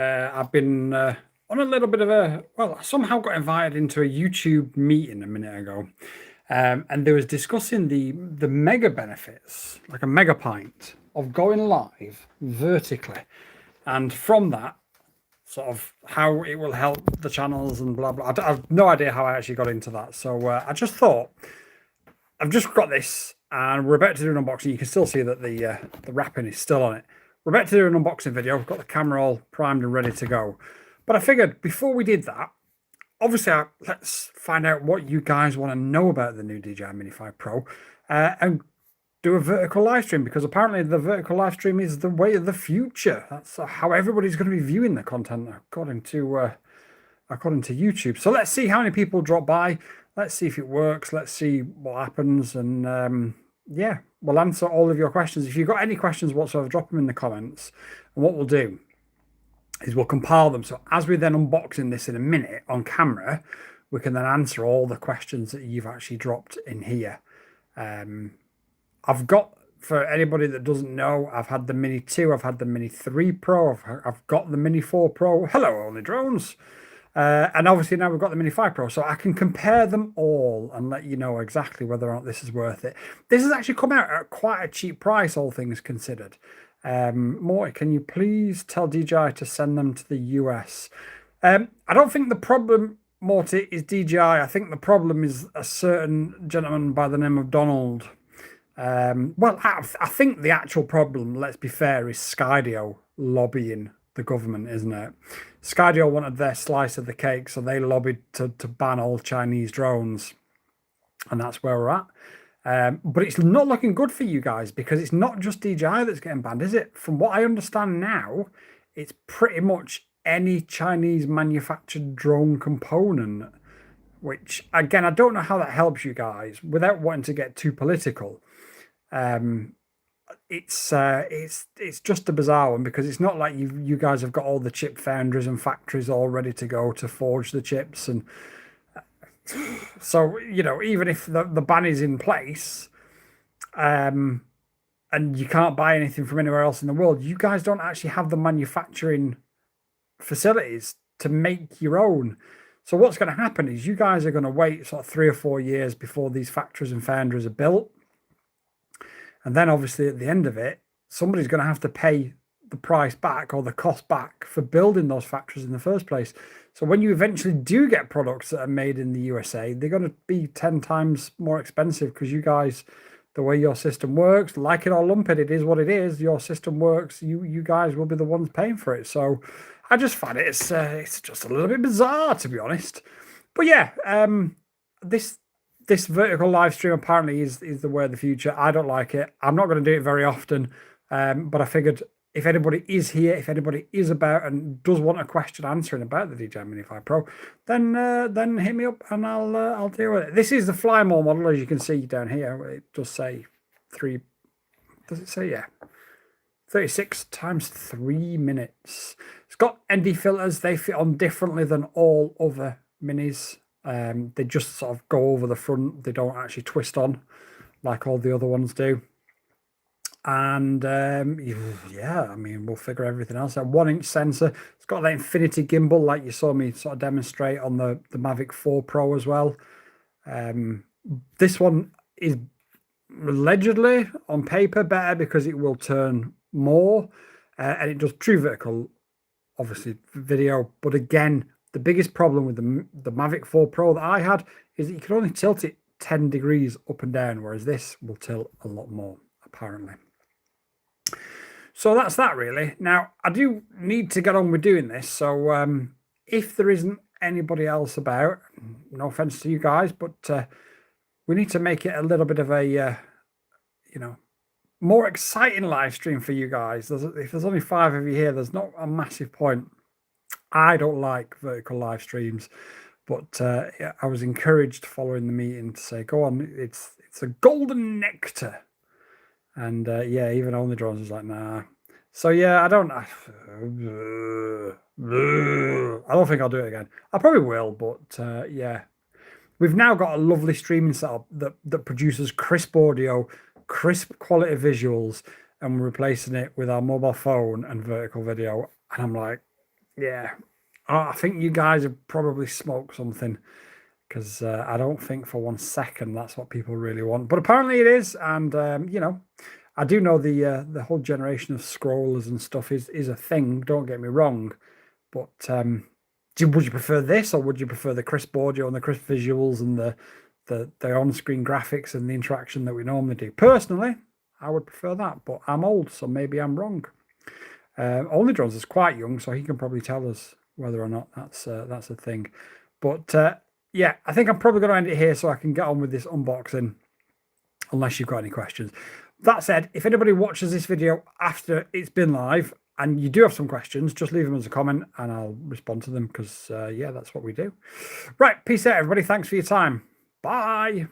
I've been on a little bit of well, I somehow got invited into a YouTube meeting a minute ago, and they was discussing the mega benefits, like a mega pint, of going live vertically, and from that, sort of how it will help the channels and blah blah. I've no idea how I actually got into that, so I just thought I've just got this, and we're about to do an unboxing. You can still see that the wrapping is still on it. We're about to do an unboxing video. We've got the camera all primed and ready to go. But I figured before we did that, obviously, let's find out what you guys want to know about the new DJI Mini 5 Pro, and do a vertical live stream, because apparently the vertical live stream is the way of the future. That's how everybody's going to be viewing the content, according to YouTube. So let's see how many people drop by. Let's see if it works. Let's see what happens. And yeah, we'll answer all of your questions. If you've got any questions whatsoever, drop them in the comments. And what we'll do is we'll compile them. So as we then unboxing this in a minute on camera, we can then answer all the questions that you've actually dropped in here. I've got, for anybody that doesn't know, I've had the Mini 2, I've had the Mini 3 Pro, I've got the Mini 4 Pro. Hello, only drones. And obviously now we've got the Mini 5 Pro, so I can compare them all and let you know exactly whether or not this is worth it. This has actually come out at quite a cheap price, all things considered. Morty, can you please tell DJI to send them to the US? I don't think the problem, Morty, is DJI. I think the problem is a certain gentleman by the name of Donald. Well, I think the actual problem, let's be fair, is Skydio lobbying the government, isn't it? Skydio wanted their slice of the cake, so they lobbied to ban all Chinese drones, and that's where we're at. But it's not looking good for you guys, because it's not just DJI that's getting banned, is it? From what I understand now, it's pretty much any Chinese manufactured drone component, which, again, I don't know how that helps you guys without wanting to get too political. It's just a bizarre one, because it's not like you guys have got all the chip foundries and factories all ready to go to forge the chips. And so, you know, even if the ban is in place, and you can't buy anything from anywhere else in the world, you guys don't actually have the manufacturing facilities to make your own. So what's going to happen is you guys are going to wait sort of 3 or 4 years before these factories and foundries are built. And then obviously at the end of it, somebody's going to have to pay the price back, or the cost back, for building those factories in the first place. So when you eventually do get products that are made in the USA, they're going to be 10 times more expensive, because you guys, the way your system works, like it or lump it, it is what it is. Your system works. You guys will be the ones paying for it. So I just find it's just a little bit bizarre, to be honest. But yeah, this vertical live stream apparently is the way of the future. I don't like it. I'm not going to do it very often, but I figured if anybody is here, if anybody is about and does want a question answering about the DJI Mini 5 Pro, then hit me up and I'll deal with it. This is the fly more model, as you can see down here. It does say 3. Does it say? Yeah, 36 times 3 minutes. It's got ND filters. They fit on differently than all other minis. They just sort of go over the front. They don't actually twist on like all the other ones do. And yeah, I mean, we'll figure everything else out. 1-inch sensor. It's got that infinity gimbal, like you saw me sort of demonstrate on the Mavic 4 Pro as well. This one is allegedly on paper better, because it will turn more, and it does true vertical, obviously, video. But again, the biggest problem with the Mavic 4 Pro that I had is that you can only tilt it 10 degrees up and down, whereas this will tilt a lot more, apparently. So that's that, really. Now, I do need to get on with doing this. So if there isn't anybody else about, no offense to you guys, but we need to make it a little bit of a, you know, more exciting live stream for you guys. If there's only 5 of you here, there's not a massive point. I don't like vertical live streams, but I was encouraged following the meeting to say, go on, it's a golden nectar. And yeah, even Only Drones was like, nah. So yeah, I don't think I'll do it again. I probably will, but yeah. We've now got a lovely streaming setup that produces crisp audio, crisp quality visuals, and we're replacing it with our mobile phone and vertical video. And I'm like, Yeah. I think you guys have probably smoked something because I don't think for 1 second that's what people really want. But apparently it is. And, I do know the whole generation of scrollers and stuff is a thing. Don't get me wrong. But would you prefer this, or would you prefer the crisp audio and the crisp visuals and the on-screen graphics and the interaction that we normally do? Personally, I would prefer that, but I'm old, so maybe I'm wrong. Only Drones is quite young, so he can probably tell us whether or not that's a thing. But yeah, I think I'm probably going to end it here so I can get on with this unboxing, unless you've got any questions. That said, if anybody watches this video after it's been live and you do have some questions, just leave them as a comment and I'll respond to them because, yeah, that's what we do. Right, peace out, everybody. Thanks for your time. Bye.